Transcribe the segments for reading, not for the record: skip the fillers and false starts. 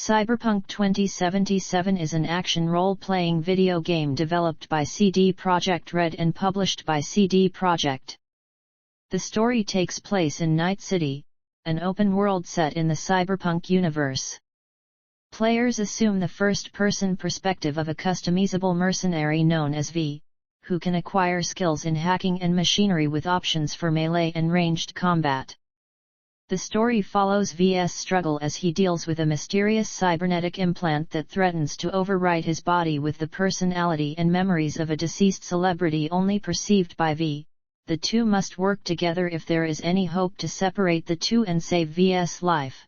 Cyberpunk 2077 is an action role-playing video game developed by CD Projekt Red and published by CD Projekt. The story takes place in Night City, an open world set in the Cyberpunk universe. Players assume the first-person perspective of a customizable mercenary known as V, who can acquire skills in hacking and machinery with options for melee and ranged combat. The story follows V's struggle as he deals with a mysterious cybernetic implant that threatens to overwrite his body with the personality and memories of a deceased celebrity only perceived by V. The two must work together if there is any hope to separate the two and save V's life.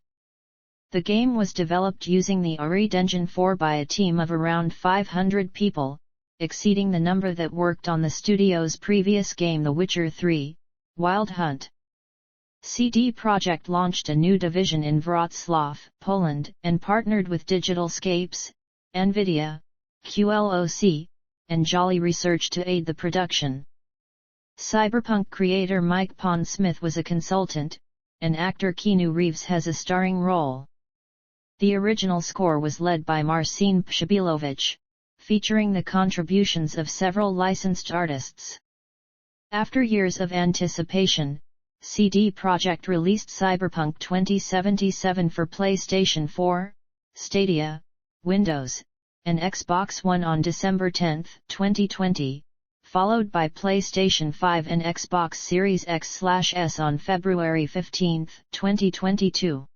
The game was developed using the Unreal Engine 4 by a team of around 500 people, exceeding the number that worked on the studio's previous game The Witcher 3, Wild Hunt. CD Projekt launched a new division in Wrocław, Poland, and partnered with Digitalscapes, NVIDIA, QLOC, and Jolly Research to aid the production. Cyberpunk creator Mike Pondsmith was a consultant, and actor Keanu Reeves has a starring role. The original score was led by Marcin Pshibilovich, featuring the contributions of several licensed artists. After years of anticipation, CD Projekt released Cyberpunk 2077 for PlayStation 4, Stadia, Windows, and Xbox One on December 10, 2020, followed by PlayStation 5 and Xbox Series X/S on February 15, 2022.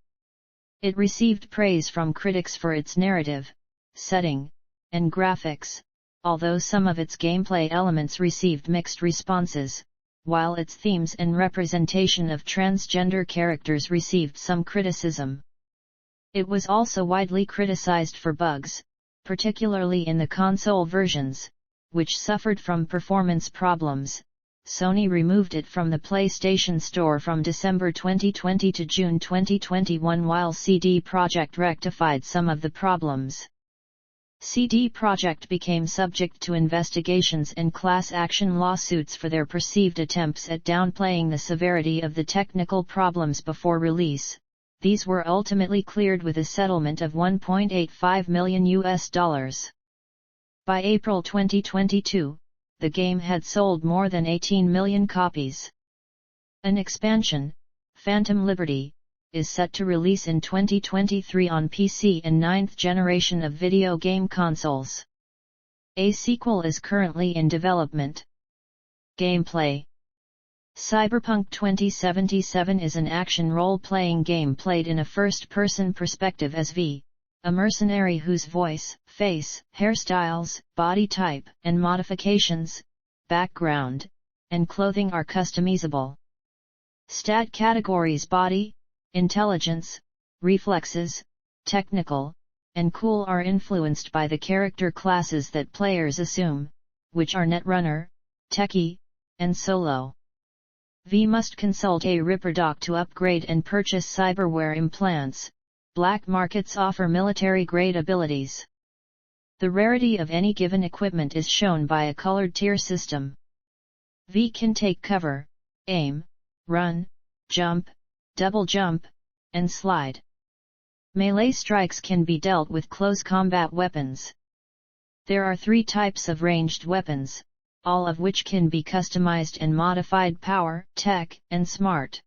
It received praise from critics for its narrative, setting, and graphics, although some of its gameplay elements received mixed responses, while its themes and representation of transgender characters received some criticism. It was also widely criticized for bugs, particularly in the console versions, which suffered from performance problems. Sony removed it from the PlayStation Store from December 2020 to June 2021 while CD Projekt rectified some of the problems. CD Projekt became subject to investigations and class action lawsuits for their perceived attempts at downplaying the severity of the technical problems before release. These were ultimately cleared with a settlement of $1.85 million. By April 2022, the game had sold more than 18 million copies. An expansion, Phantom Liberty, is set to release in 2023 on PC and 9th generation of video game consoles. A sequel is currently in development. Gameplay. Cyberpunk 2077 is an action role-playing game played in a first-person perspective as V, a mercenary whose voice, face, hairstyles, body type, and modifications, background, and clothing are customizable. Stat categories: Body, Intelligence, Reflexes, Technical, and Cool are influenced by the character classes that players assume, which are Netrunner, Techie, and Solo. V must consult a Ripperdoc to upgrade and purchase cyberware implants. Black markets offer military-grade abilities. The rarity of any given equipment is shown by a colored tier system. V can take cover, aim, run, jump, double jump, and slide. Melee strikes can be dealt with close combat weapons. There are 3 types of ranged weapons, all of which can be customized and modified: Power, Tech, and Smart.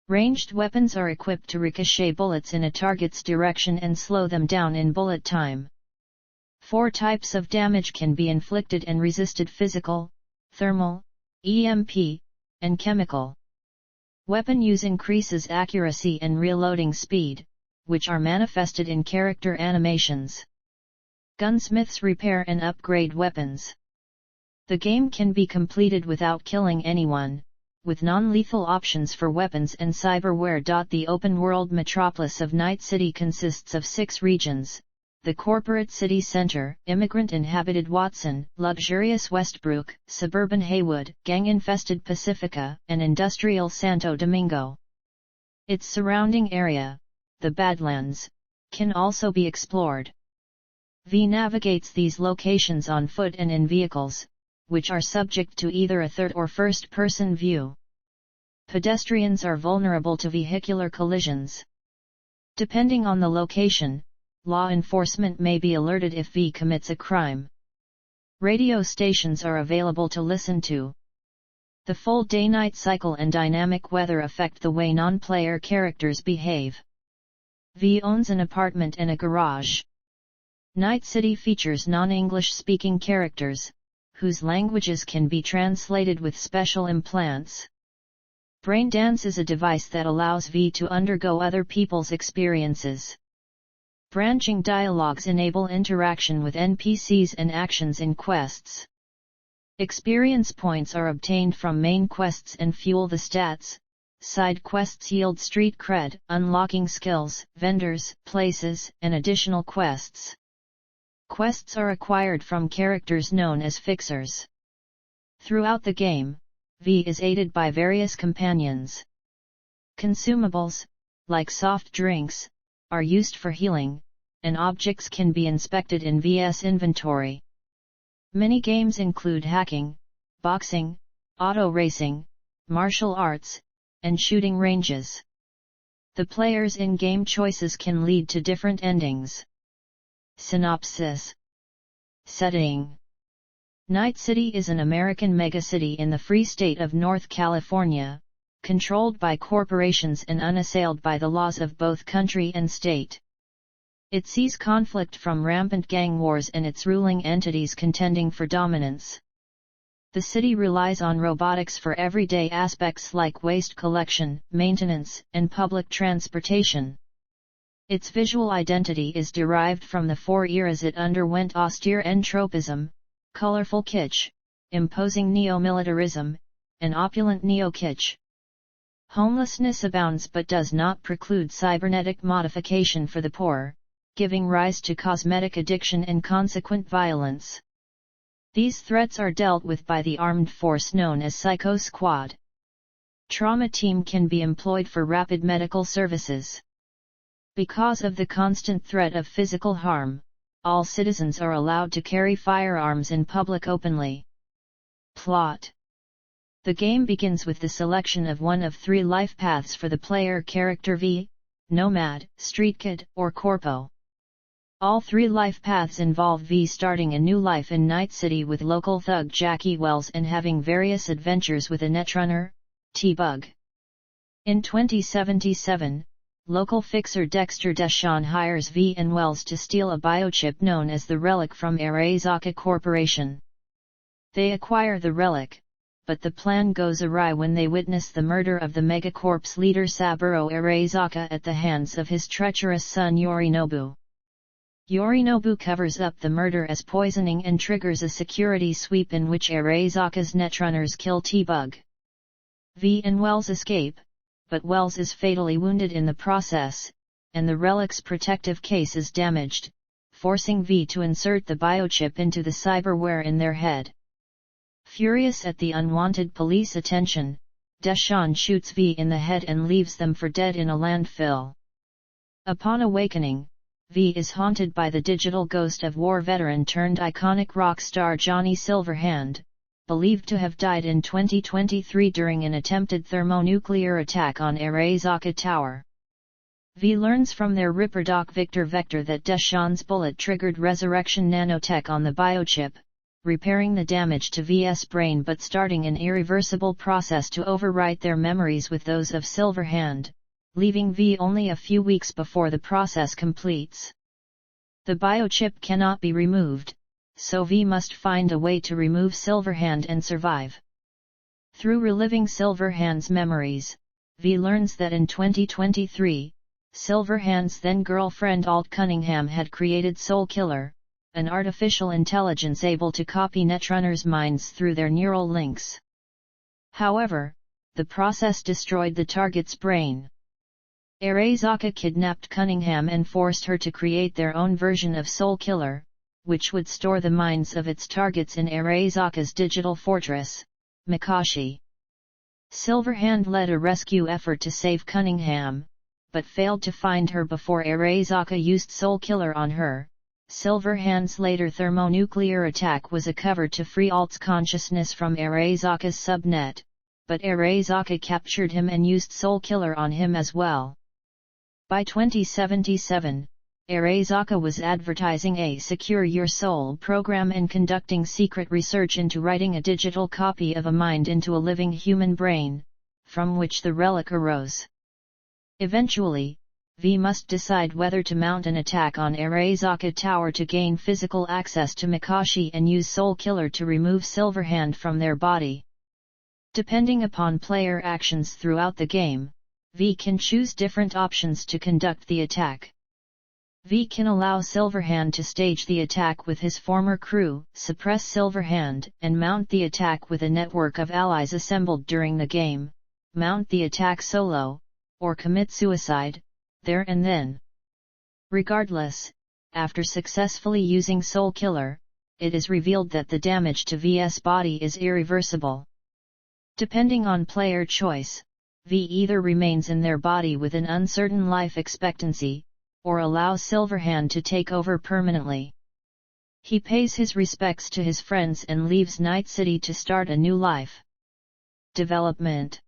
Ranged weapons are equipped to ricochet bullets in a target's direction and slow them down in bullet time. 4 types of damage can be inflicted and resisted: physical, thermal, EMP, and chemical. Weapon use increases accuracy and reloading speed, which are manifested in character animations. Gunsmiths repair and upgrade weapons. The game can be completed without killing anyone, with non-lethal options for weapons and cyberware. The open-world metropolis of Night City consists of 6 regions: the corporate city center, immigrant-inhabited Watson, luxurious Westbrook, suburban Haywood, gang-infested Pacifica, and industrial Santo Domingo. Its surrounding area, the Badlands, can also be explored. V navigates these locations on foot and in vehicles, which are subject to either a third or first-person view. Pedestrians are vulnerable to vehicular collisions. Depending on the location, law enforcement may be alerted if V commits a crime. Radio stations are available to listen to. The full day-night cycle and dynamic weather affect the way non-player characters behave. V owns an apartment and a garage. Night City features non-English speaking characters, whose languages can be translated with special implants. Braindance is a device that allows V to undergo other people's experiences. Branching dialogues enable interaction with NPCs and actions in quests. Experience points are obtained from main quests and fuel the stats. Side quests yield street cred, unlocking skills, vendors, places, and additional quests. Quests are acquired from characters known as fixers. Throughout the game, V is aided by various companions. Consumables, like soft drinks, are used for healing, and objects can be inspected in V's inventory. Many games include hacking, boxing, auto racing, martial arts, and shooting ranges. The player's in-game choices can lead to different endings. Synopsis. Setting. Night City is an American megacity in the Free State of North California, controlled by corporations and unassailed by the laws of both country and state. It sees conflict from rampant gang wars and its ruling entities contending for dominance. The city relies on robotics for everyday aspects like waste collection, maintenance, and public transportation. Its visual identity is derived from the 4 eras it underwent: austere entropism, colorful kitsch, imposing neo-militarism, and opulent neo-kitsch. Homelessness abounds but does not preclude cybernetic modification for the poor, giving rise to cosmetic addiction and consequent violence. These threats are dealt with by the armed force known as Psycho Squad. Trauma Team can be employed for rapid medical services. Because of the constant threat of physical harm, all citizens are allowed to carry firearms in public openly. Plot. The game begins with the selection of one of 3 life paths for the player character V, Nomad, Street Kid, or Corpo. All 3 life paths involve V starting a new life in Night City with local thug Jackie Wells and having various adventures with a netrunner, T-Bug. In 2077, local fixer Dexter Deshawn hires V and Wells to steal a biochip known as the Relic from Arezaka Corporation. They acquire the relic, but the plan goes awry when they witness the murder of the Megacorp's leader Saburo Arezaka at the hands of his treacherous son Yorinobu. Yorinobu covers up the murder as poisoning and triggers a security sweep in which Arezaka's netrunners kill T-Bug. V and Wells escape, but Wells is fatally wounded in the process, and the relic's protective case is damaged, forcing V to insert the biochip into the cyberware in their head. Furious at the unwanted police attention, Deshawn shoots V in the head and leaves them for dead in a landfill. Upon awakening, V is haunted by the digital ghost of war veteran turned iconic rock star Johnny Silverhand, believed to have died in 2023 during an attempted thermonuclear attack on Arezaka Tower. V learns from their Ripper Doc Victor Vector that Deshawn's bullet triggered resurrection nanotech on the biochip, repairing the damage to V's brain but starting an irreversible process to overwrite their memories with those of Silverhand, leaving V only a few weeks before the process completes. The biochip cannot be removed, so V must find a way to remove Silverhand and survive. Through reliving Silverhand's memories, V learns that in 2023, Silverhand's then-girlfriend Alt Cunningham had created Soul Killer, an artificial intelligence able to copy netrunners' minds through their neural links. However, the process destroyed the target's brain. Arezaka kidnapped Cunningham and forced her to create their own version of Soul Killer, which would store the minds of its targets in Arezaka's digital fortress, Mikashi. Silverhand led a rescue effort to save Cunningham, but failed to find her before Arezaka used Soul Killer on her. Silverhand's later thermonuclear attack was a cover to free Alt's consciousness from Arezaka's subnet, but Arezaka captured him and used Soul Killer on him as well. By 2077, Arezaka was advertising a Secure Your Soul program and conducting secret research into writing a digital copy of a mind into a living human brain, from which the relic arose. Eventually, V must decide whether to mount an attack on Arezaka Tower to gain physical access to Mikashi and use Soul Killer to remove Silverhand from their body. Depending upon player actions throughout the game, V can choose different options to conduct the attack. V can allow Silverhand to stage the attack with his former crew, suppress Silverhand, and mount the attack with a network of allies assembled during the game, mount the attack solo, or commit suicide, there and then. Regardless, after successfully using Soul Killer, it is revealed that the damage to V's body is irreversible. Depending on player choice, V either remains in their body with an uncertain life expectancy, or allows Silverhand to take over permanently. He pays his respects to his friends and leaves Night City to start a new life. Development.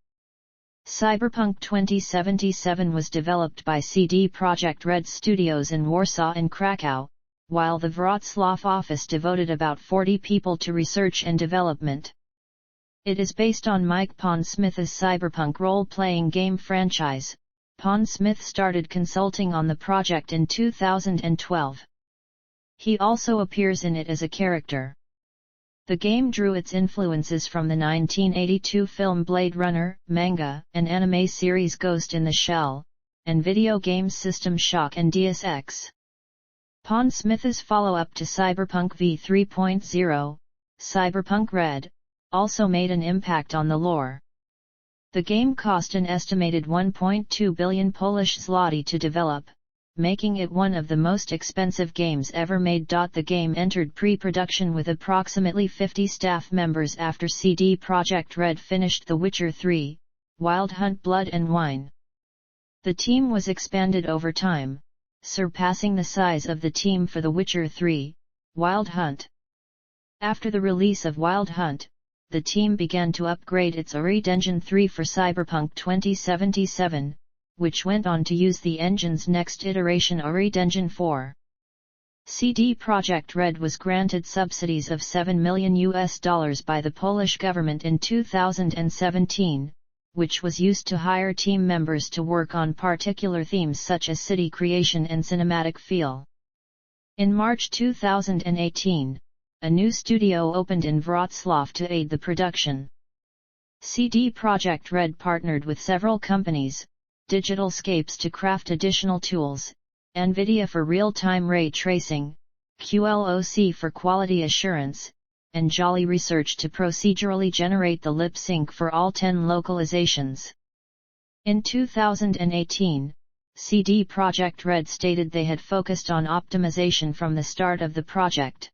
Cyberpunk 2077 was developed by CD Projekt Red Studios in Warsaw and Krakow, while the Wrocław office devoted about 40 people to research and development. It is based on Mike Pondsmith's Cyberpunk role-playing game franchise. Pondsmith started consulting on the project in 2012. He also appears in it as a character. The game drew its influences from the 1982 film Blade Runner, manga, and anime series Ghost in the Shell, and video game system Shock and Deus Ex. Pondsmith's follow-up to Cyberpunk v 3.0, Cyberpunk Red, also made an impact on the lore. The game cost an estimated 1.2 billion Polish zloty to develop, making it one of the most expensive games ever made. The game entered pre-production with approximately 50 staff members after CD Projekt Red finished The Witcher 3, Wild Hunt: Blood and Wine. The team was expanded over time, surpassing the size of the team for The Witcher 3, Wild Hunt. After the release of Wild Hunt, the team began to upgrade its Unreal Engine 3 for Cyberpunk 2077, which went on to use the engine's next iteration Unreal Engine 4. CD Projekt Red was granted subsidies of $7 million by the Polish government in 2017, which was used to hire team members to work on particular themes such as city creation and cinematic feel. In March 2018, a new studio opened in Wrocław to aid the production. CD Projekt Red partnered with several companies, Digitalscapes to craft additional tools, NVIDIA for real-time ray tracing, QLOC for quality assurance, and Jolly Research to procedurally generate the lip sync for all 10 localizations. In 2018, CD Projekt Red stated they had focused on optimization from the start of the project.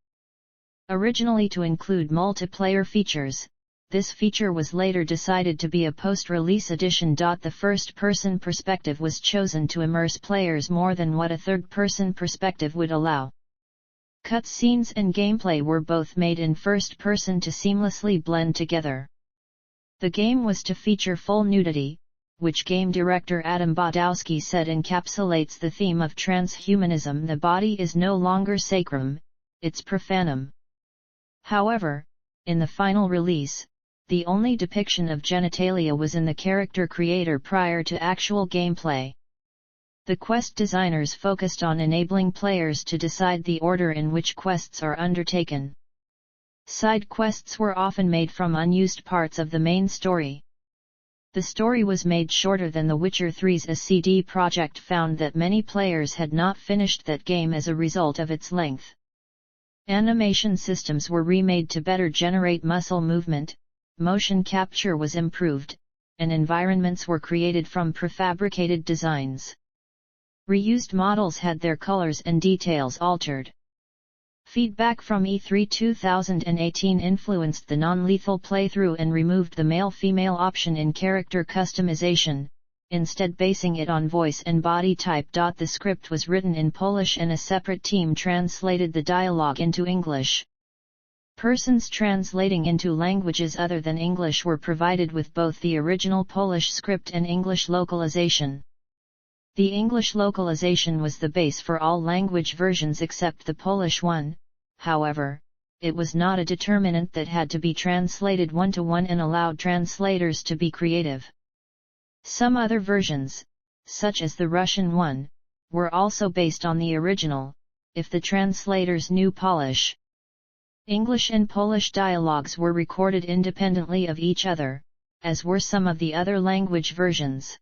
Originally to include multiplayer features, this feature was later decided to be a post-release addition. The first-person perspective was chosen to immerse players more than what a third-person perspective would allow. Cutscenes and gameplay were both made in first person to seamlessly blend together. The game was to feature full nudity, which game director Adam Badowski said encapsulates the theme of transhumanism. The body is no longer sacrum, it's profanum. However, in the final release, the only depiction of genitalia was in the character creator prior to actual gameplay. The quest designers focused on enabling players to decide the order in which quests are undertaken. Side quests were often made from unused parts of the main story. The story was made shorter than The Witcher 3's as CD Projekt found that many players had not finished that game as a result of its length. Animation systems were remade to better generate muscle movement, motion capture was improved, and environments were created from prefabricated designs. Reused models had their colors and details altered. Feedback from E3 2018 influenced the non-lethal playthrough and removed the male-female option in character customization, instead basing it on voice and body type. The script was written in Polish and a separate team translated the dialogue into English. Persons translating into languages other than English were provided with both the original Polish script and English localization. The English localization was the base for all language versions except the Polish one, however, it was not a determinant that had to be translated one-to-one and allowed translators to be creative. Some other versions, such as the Russian one, were also based on the original, if the translators knew Polish. English and Polish dialogues were recorded independently of each other, as were some of the other language versions.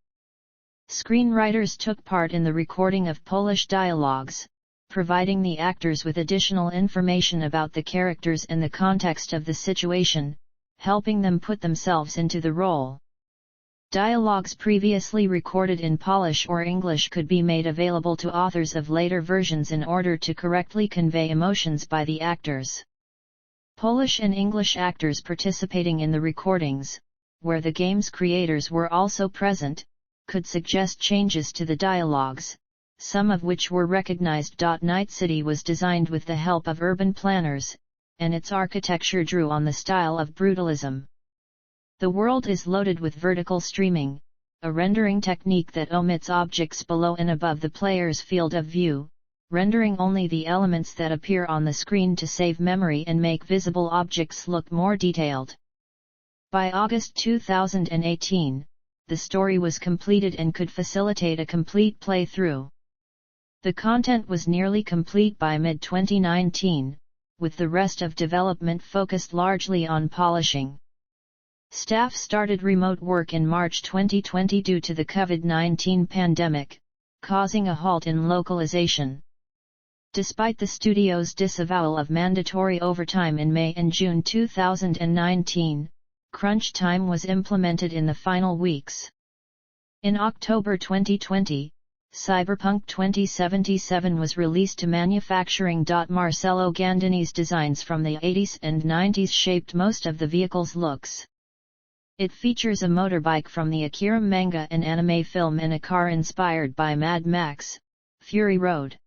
Screenwriters took part in the recording of Polish dialogues, providing the actors with additional information about the characters and the context of the situation, helping them put themselves into the role. Dialogues previously recorded in Polish or English could be made available to authors of later versions in order to correctly convey emotions by the actors. Polish and English actors participating in the recordings, where the game's creators were also present, could suggest changes to the dialogues, some of which were recognized. Night City was designed with the help of urban planners, and its architecture drew on the style of brutalism. The world is loaded with vertical streaming, a rendering technique that omits objects below and above the player's field of view, rendering only the elements that appear on the screen to save memory and make visible objects look more detailed. By August 2018, the story was completed and could facilitate a complete playthrough. The content was nearly complete by mid-2019, with the rest of development focused largely on polishing. Staff started remote work in March 2020 due to the COVID-19 pandemic, causing a halt in localization. Despite the studio's disavowal of mandatory overtime in May and June 2019, crunch time was implemented in the final weeks. In October 2020, Cyberpunk 2077 was released to manufacturing. Marcello Gandini's designs from the 80s and 90s shaped most of the vehicle's looks. It features a motorbike from the Akira manga and anime film and a car inspired by Mad Max, Fury Road.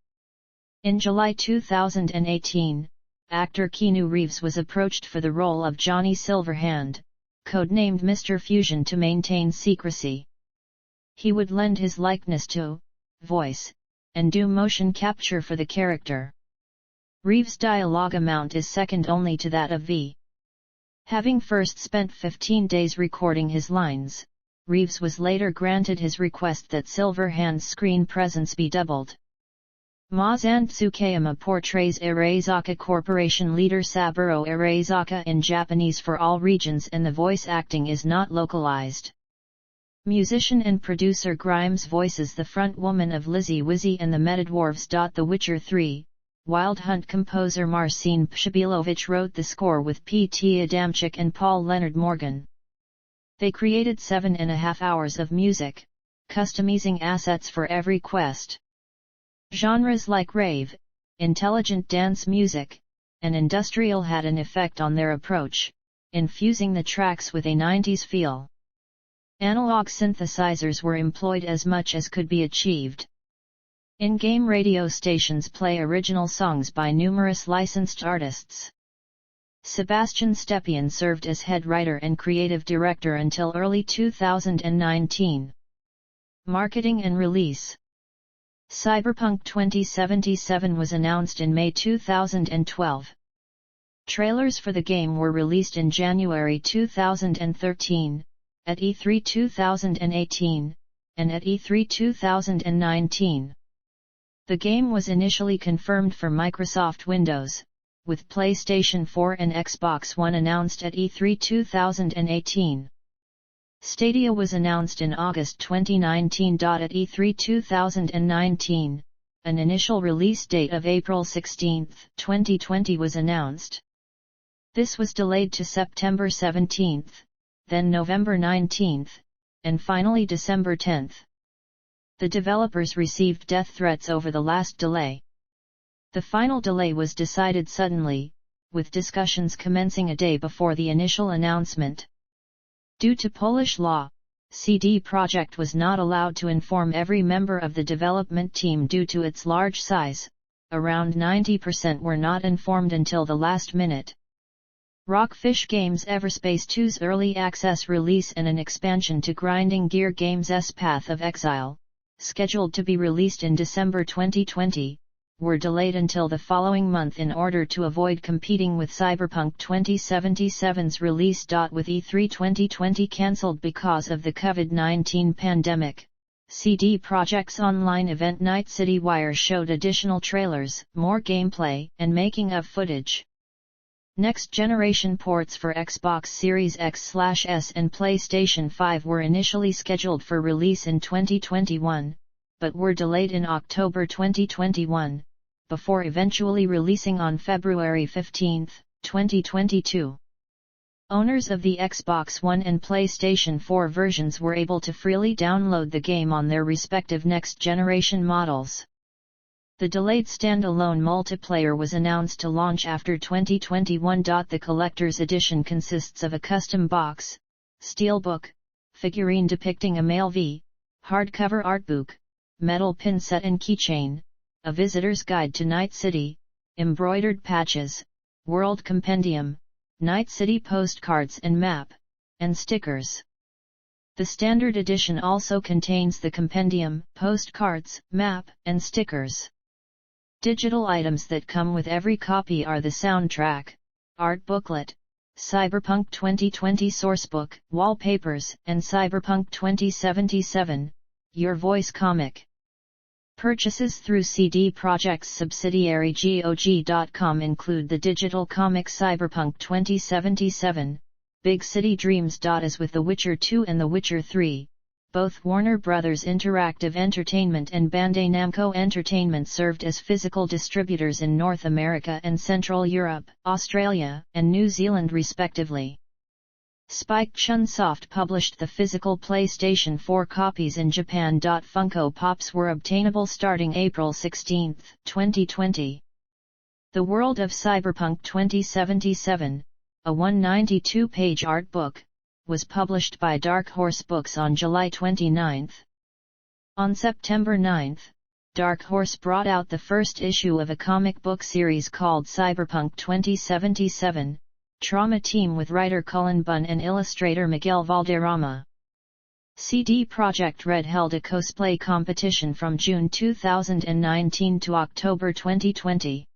In July 2018, actor Keanu Reeves was approached for the role of Johnny Silverhand, codenamed Mr. Fusion, to maintain secrecy. He would lend his likeness to, voice, and do motion capture for the character. Reeves' dialogue amount is second only to that of V. Having first spent 15 days recording his lines, Reeves was later granted his request that Silverhand's screen presence be doubled. Masan Tsukayama portrays Arezaka Corporation leader Saburo Arezaka in Japanese for all regions, and the voice acting is not localized. Musician and producer Grimes voices the front woman of Lizzie Wizzy and the Metadwarves. The Witcher 3, Wild Hunt composer Marcin Pshabilovich wrote the score with P.T. Adamczyk and Paul Leonard Morgan. They created 7.5 hours of music, customizing assets for every quest. Genres like rave, intelligent dance music, and industrial had an effect on their approach, infusing the tracks with a 90s feel. Analog synthesizers were employed as much as could be achieved. In-game radio stations play original songs by numerous licensed artists. Sebastian Stepien served as head writer and creative director until early 2019. Marketing and release. Cyberpunk 2077 was announced in May 2012. Trailers for the game were released in January 2013, at E3 2018, and at E3 2019. The game was initially confirmed for Microsoft Windows, with PlayStation 4 and Xbox One announced at E3 2018. Stadia was announced in August 2019. At E3 2019, an initial release date of April 16, 2020 was announced. This was delayed to September 17, then November 19, and finally December 10. The developers received death threats over the last delay. The final delay was decided suddenly, with discussions commencing a day before the initial announcement. Due to Polish law, CD Projekt was not allowed to inform every member of the development team due to its large size. Around 90% were not informed until the last minute. Rockfish Games' Everspace 2's early access release and an expansion to Grinding Gear Games' Path of Exile, scheduled to be released in December 2020, were delayed until the following month in order to avoid competing with Cyberpunk 2077's release. With E3 2020 cancelled because of the COVID-19 pandemic, CD Projekt's online event Night City Wire showed additional trailers, more gameplay, and making-of footage. Next-generation ports for Xbox Series X/S and PlayStation 5 were initially scheduled for release in 2021, but were delayed in October 2021, before eventually releasing on February 15, 2022. Owners of the Xbox One and PlayStation 4 versions were able to freely download the game on their respective next-generation models. The delayed standalone multiplayer was announced to launch after 2021. The collector's edition consists of a custom box, steelbook, figurine depicting a male V, hardcover artbook, metal pin set and keychain, a visitor's guide to Night City, embroidered patches, World Compendium, Night City postcards and map, and stickers. The standard edition also contains the compendium, postcards, map, and stickers. Digital items that come with every copy are the soundtrack, art booklet, Cyberpunk 2020 sourcebook, wallpapers, and Cyberpunk 2077, Your Voice comic. Purchases through CD Projekt's subsidiary GOG.com include the digital comic Cyberpunk 2077, Big City Dreams. As with The Witcher 2 and The Witcher 3, both Warner Bros. Interactive Entertainment and Bandai Namco Entertainment served as physical distributors in North America and Central Europe, Australia, and New Zealand respectively. Spike Chunsoft published the physical PlayStation 4 copies in Japan. Funko Pops were obtainable starting April 16, 2020. The World of Cyberpunk 2077, a 192-page art book, was published by Dark Horse Books on July 29. On September 9, Dark Horse brought out the first issue of a comic book series called Cyberpunk 2077, Trauma Team with writer Cullen Bunn and illustrator Miguel Valderrama. CD Projekt Red held a cosplay competition from June 2019 to October 2020.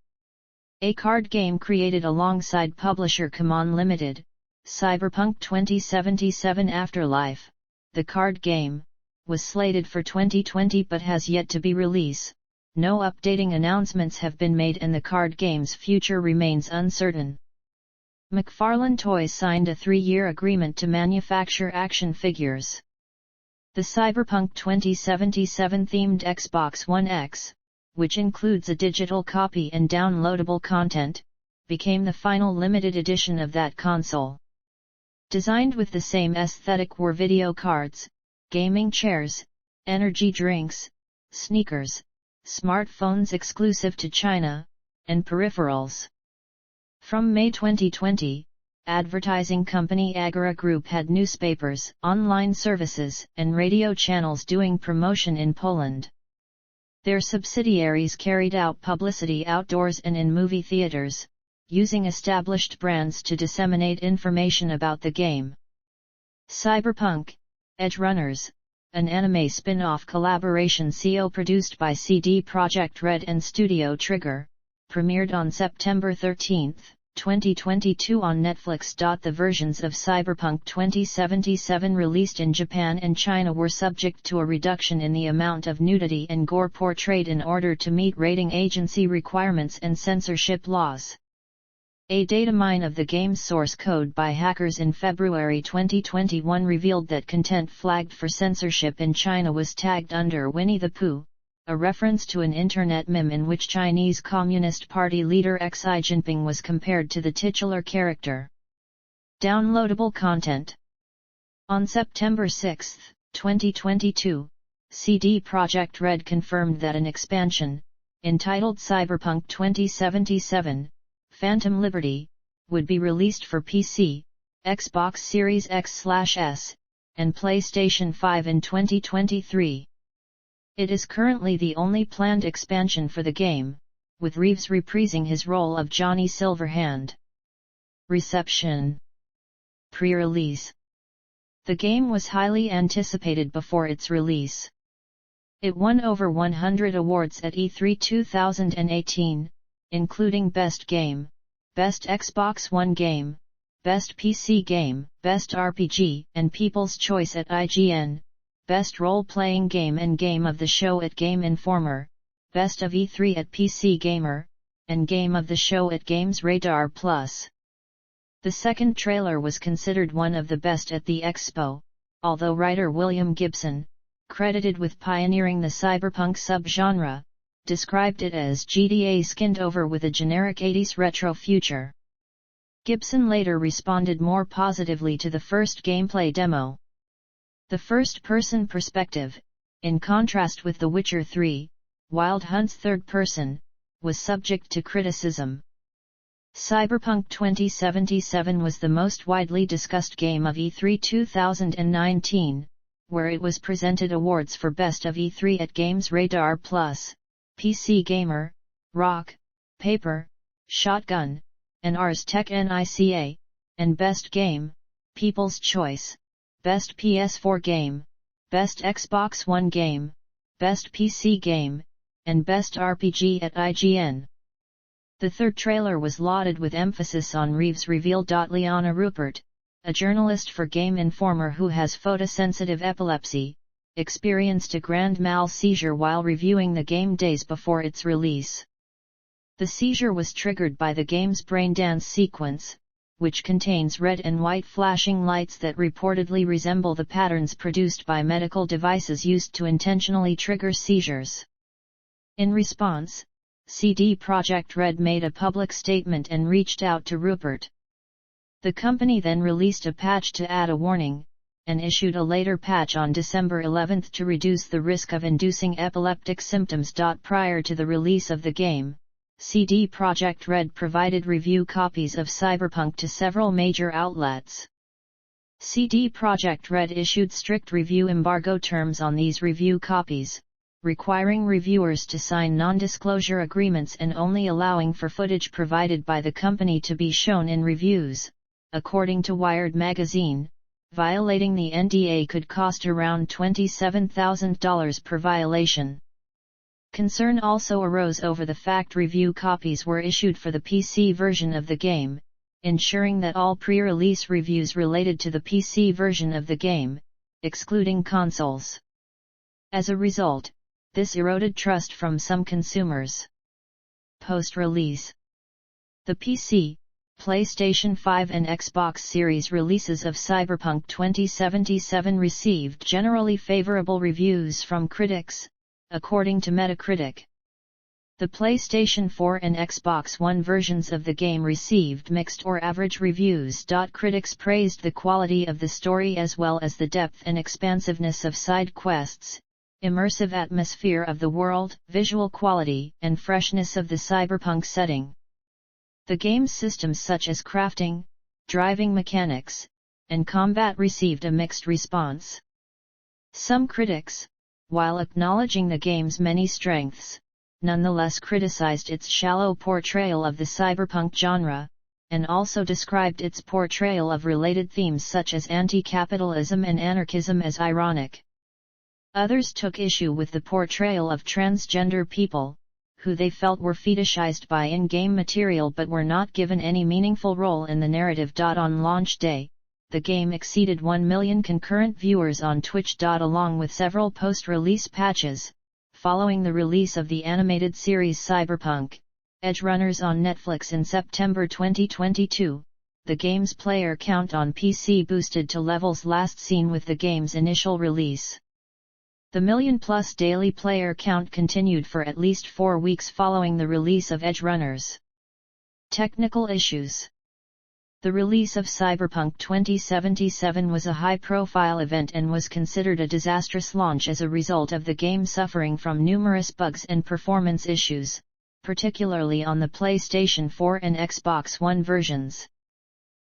A card game created alongside publisher CMON Limited, Cyberpunk 2077 Afterlife, the card game, was slated for 2020 but has yet to be released. No updating announcements have been made and the card game's future remains uncertain. McFarlane Toys signed a 3-year agreement to manufacture action figures. The Cyberpunk 2077 themed Xbox One X, which includes a digital copy and downloadable content, became the final limited edition of that console. Designed with the same aesthetic were video cards, gaming chairs, energy drinks, sneakers, smartphones exclusive to China, and peripherals. From May 2020, advertising company Agora Group had newspapers, online services, and radio channels doing promotion in Poland. Their subsidiaries carried out publicity outdoors and in movie theaters, using established brands to disseminate information about the game. Cyberpunk, Edge Runners, an anime spin-off collaboration produced by CD Projekt Red and Studio Trigger, premiered on September 13, 2022 on Netflix. The versions of Cyberpunk 2077 released in Japan and China were subject to a reduction in the amount of nudity and gore portrayed in order to meet rating agency requirements and censorship laws. A data mine of the game's source code by hackers in February 2021 revealed that content flagged for censorship in China was tagged under Winnie the Pooh, a reference to an internet meme in which Chinese Communist Party leader Xi Jinping was compared to the titular character. Downloadable content. On September 6, 2022, CD Projekt Red confirmed that an expansion, entitled Cyberpunk 2077, Phantom Liberty, would be released for PC, Xbox Series X/S, and PlayStation 5 in 2023. It is currently the only planned expansion for the game, with Reeves reprising his role of Johnny Silverhand. Reception. Pre-release. The game was highly anticipated before its release. It won over 100 awards at E3 2018, including Best Game, Best Xbox One Game, Best PC Game, Best RPG, and People's Choice at IGN, Best Role-Playing Game and Game of the Show at Game Informer, Best of E3 at PC Gamer, and Game of the Show at Games Radar Plus. The second trailer was considered one of the best at the expo, although writer William Gibson, credited with pioneering the cyberpunk subgenre, described it as GTA skinned over with a generic 80s retro future. Gibson later responded more positively to the first gameplay demo. The first-person perspective, in contrast with The Witcher 3, Wild Hunt's third person, was subject to criticism. Cyberpunk 2077 was the most widely discussed game of E3 2019, where it was presented awards for Best of E3 at Games Radar Plus, PC Gamer, Rock, Paper, Shotgun, and Ars Technica, and Best Game, People's Choice, Best PS4 Game, Best Xbox One Game, Best PC Game, and Best RPG at IGN. The third trailer was lauded with emphasis on Reeves' reveal. Liana Rupert, a journalist for Game Informer who has photosensitive epilepsy, experienced a grand mal seizure while reviewing the game days before its release. The seizure was triggered by the game's brain dance sequence, which contains red and white flashing lights that reportedly resemble the patterns produced by medical devices used to intentionally trigger seizures. In response, CD Projekt Red made a public statement and reached out to Rupert. The company then released a patch to add a warning, and issued a later patch on December 11 to reduce the risk of inducing epileptic symptoms. Prior to the release of the game, CD Projekt Red provided review copies of Cyberpunk to several major outlets. CD Projekt Red issued strict review embargo terms on these review copies, requiring reviewers to sign non-disclosure agreements and only allowing for footage provided by the company to be shown in reviews. According to Wired magazine, violating the NDA could cost around $27,000 per violation. Concern also arose over the fact review copies were issued for the PC version of the game, ensuring that all pre-release reviews related to the PC version of the game, excluding consoles. As a result, this eroded trust from some consumers. Post-release, the PC, PlayStation 5 and Xbox Series releases of Cyberpunk 2077 received generally favorable reviews from critics, according to Metacritic. The PlayStation 4 and Xbox One versions of the game received mixed or average reviews. Critics praised the quality of the story as well as the depth and expansiveness of side quests, immersive atmosphere of the world, visual quality, and freshness of the cyberpunk setting. The game's systems such as crafting, driving mechanics, and combat received a mixed response. Some critics, while acknowledging the game's many strengths, nonetheless criticized its shallow portrayal of the cyberpunk genre, and also described its portrayal of related themes such as anti-capitalism and anarchism as ironic. Others took issue with the portrayal of transgender people, who they felt were fetishized by in-game material but were not given any meaningful role in the narrative. On launch day, the game exceeded 1 million concurrent viewers on Twitch. Along with several post-release patches, following the release of the animated series Cyberpunk, Edgerunners on Netflix in September 2022, the game's player count on PC boosted to levels last seen with the game's initial release. The million-plus daily player count continued for at least 4 weeks following the release of Edgerunners. Technical issues. The release of Cyberpunk 2077 was a high-profile event and was considered a disastrous launch as a result of the game suffering from numerous bugs and performance issues, particularly on the PlayStation 4 and Xbox One versions.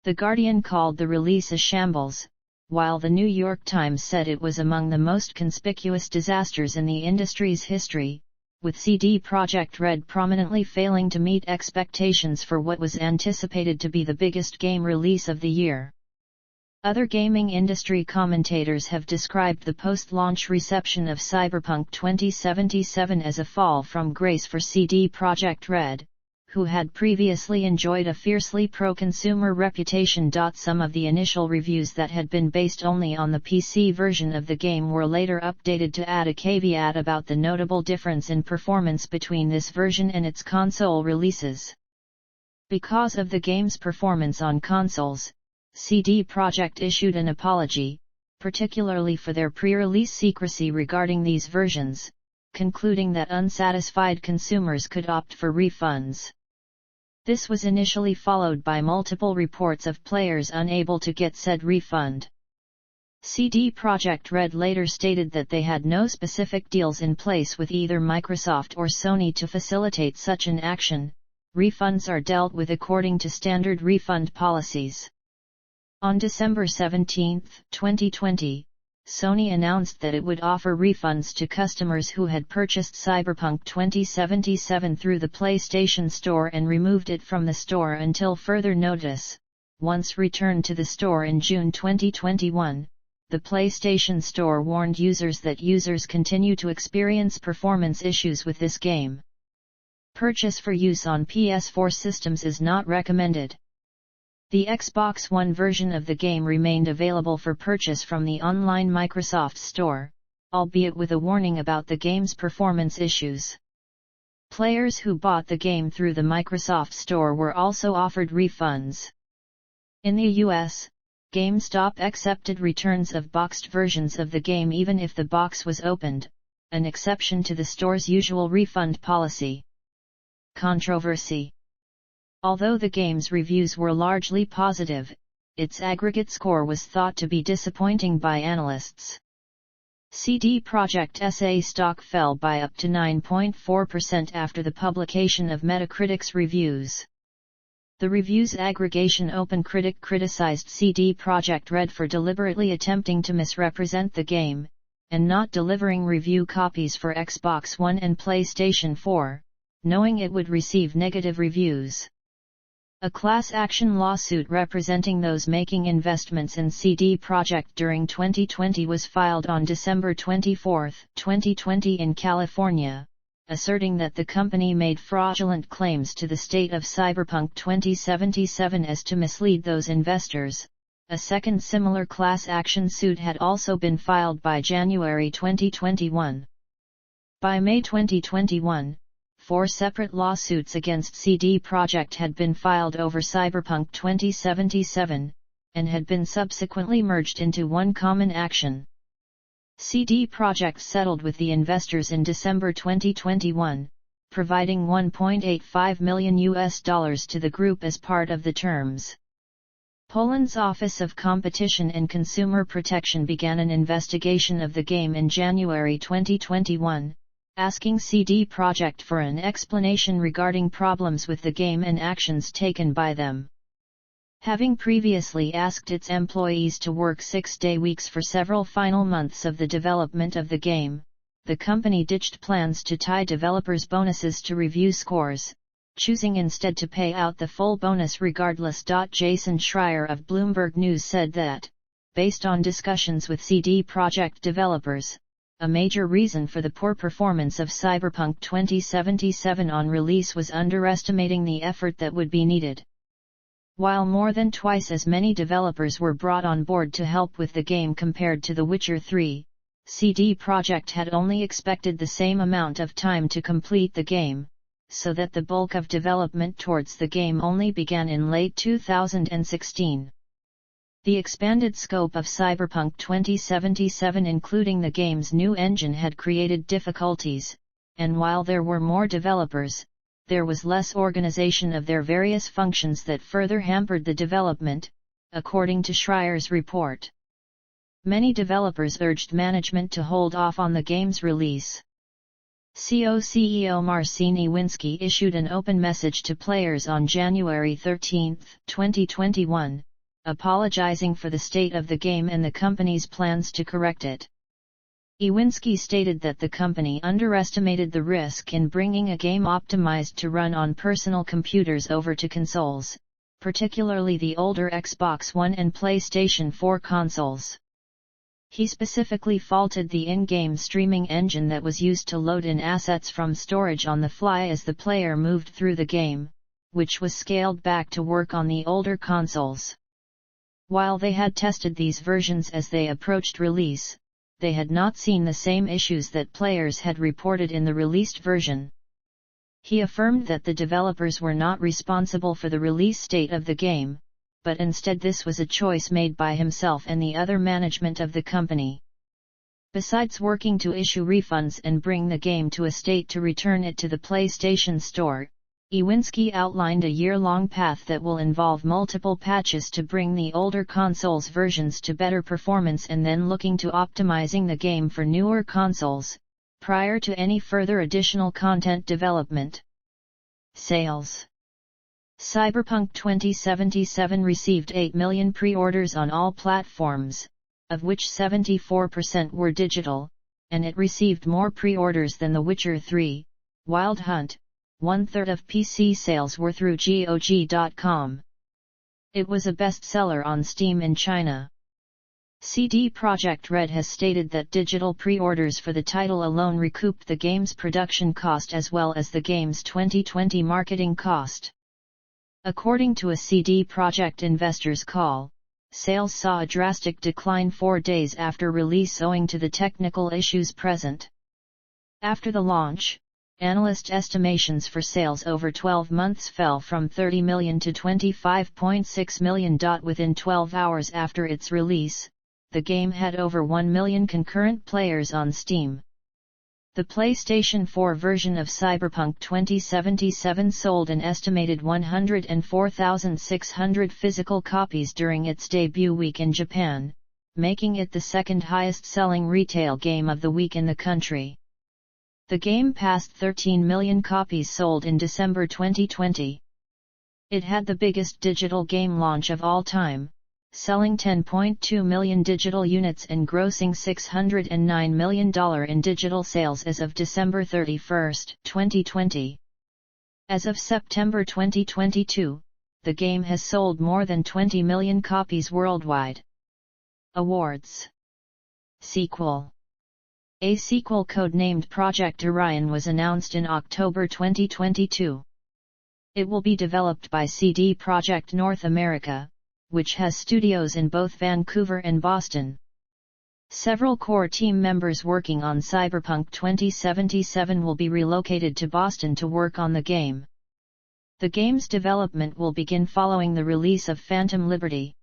The Guardian called the release a shambles, while the New York Times said it was among the most conspicuous disasters in the industry's history, with CD Projekt Red prominently failing to meet expectations for what was anticipated to be the biggest game release of the year. Other gaming industry commentators have described the post-launch reception of Cyberpunk 2077 as a fall from grace for CD Projekt Red, who had previously enjoyed a fiercely pro-consumer reputation. Some of the initial reviews that had been based only on the PC version of the game were later updated to add a caveat about the notable difference in performance between this version and its console releases. Because of the game's performance on consoles, CD Projekt issued an apology, particularly for their pre-release secrecy regarding these versions, concluding that unsatisfied consumers could opt for refunds. This was initially followed by multiple reports of players unable to get said refund. CD Projekt Red later stated that they had no specific deals in place with either Microsoft or Sony to facilitate such an action. Refunds are dealt with according to standard refund policies. On December 17, 2020, Sony announced that it would offer refunds to customers who had purchased Cyberpunk 2077 through the PlayStation Store and removed it from the store until further notice. Once returned to the store in June 2021, the PlayStation Store warned users that users continue to experience performance issues with this game. Purchase for use on PS4 systems is not recommended. The Xbox One version of the game remained available for purchase from the online Microsoft Store, albeit with a warning about the game's performance issues. Players who bought the game through the Microsoft Store were also offered refunds. In the US, GameStop accepted returns of boxed versions of the game even if the box was opened, an exception to the store's usual refund policy. Controversy. Although the game's reviews were largely positive, its aggregate score was thought to be disappointing by analysts. CD Projekt SA stock fell by up to 9.4% after the publication of Metacritic's reviews. The review's aggregation OpenCritic criticized CD Projekt Red for deliberately attempting to misrepresent the game, and not delivering review copies for Xbox One and PlayStation 4, knowing it would receive negative reviews. A class action lawsuit representing those making investments in CD Projekt during 2020 was filed on December 24, 2020 in California, asserting that the company made fraudulent claims to the state of Cyberpunk 2077 as to mislead those investors. A second similar class action suit had also been filed by January 2021. By May 2021, 4 separate lawsuits against CD Projekt had been filed over Cyberpunk 2077, and had been subsequently merged into one common action. CD Projekt settled with the investors in December 2021, providing $1.85 million to the group as part of the terms. Poland's Office of Competition and Consumer Protection began an investigation of the game in January 2021, asking CD Projekt for an explanation regarding problems with the game and actions taken by them. Having previously asked its employees to work 6-day weeks for several final months of the development of the game, the company ditched plans to tie developers' bonuses to review scores, choosing instead to pay out the full bonus regardless. Jason Schreier of Bloomberg News said that, based on discussions with CD Projekt developers, a major reason for the poor performance of Cyberpunk 2077 on release was underestimating the effort that would be needed. While more than twice as many developers were brought on board to help with the game compared to The Witcher 3, CD Projekt had only expected the same amount of time to complete the game, so that the bulk of development towards the game only began in late 2016. The expanded scope of Cyberpunk 2077, including the game's new engine, had created difficulties, and while there were more developers, there was less organization of their various functions that further hampered the development, according to Schreier's report. Many developers urged management to hold off on the game's release. CEO Marcin Iwinski issued an open message to players on January 13, 2021, apologizing for the state of the game and the company's plans to correct it. Iwinski stated that the company underestimated the risk in bringing a game optimized to run on personal computers over to consoles, particularly the older Xbox One and PlayStation 4 consoles. He specifically faulted the in-game streaming engine that was used to load in assets from storage on the fly as the player moved through the game, which was scaled back to work on the older consoles. While they had tested these versions as they approached release, they had not seen the same issues that players had reported in the released version. He affirmed that the developers were not responsible for the release date of the game, but instead this was a choice made by himself and the other management of the company. Besides working to issue refunds and bring the game to a state to return it to the PlayStation Store, Iwinski outlined a year-long path that will involve multiple patches to bring the older consoles' versions to better performance and then looking to optimizing the game for newer consoles, prior to any further additional content development. Sales. Cyberpunk 2077 received 8 million pre-orders on all platforms, of which 74% were digital, and it received more pre-orders than The Witcher 3, Wild Hunt. 1/3 of PC sales were through GOG.com. It was a bestseller on Steam in China. CD Projekt Red has stated that digital pre-orders for the title alone recouped the game's production cost as well as the game's 2020 marketing cost. According to a CD Projekt investors call, sales saw a drastic decline 4 days after release owing to the technical issues present. After the launch, analyst estimations for sales over 12 months fell from 30 million to 25.6 million. Within 12 hours after its release, the game had over 1 million concurrent players on Steam. The PlayStation 4 version of Cyberpunk 2077 sold an estimated 104,600 physical copies during its debut week in Japan, making it the second highest-selling retail game of the week in the country. The game passed 13 million copies sold in December 2020. It had the biggest digital game launch of all time, selling 10.2 million digital units and grossing $609 million in digital sales as of December 31, 2020. As of September 2022, the game has sold more than 20 million copies worldwide. Awards. Sequel. A sequel codenamed Project Orion was announced in October 2022. It will be developed by CD Projekt North America, which has studios in both Vancouver and Boston. Several core team members working on Cyberpunk 2077 will be relocated to Boston to work on the game. The game's development will begin following the release of Phantom Liberty,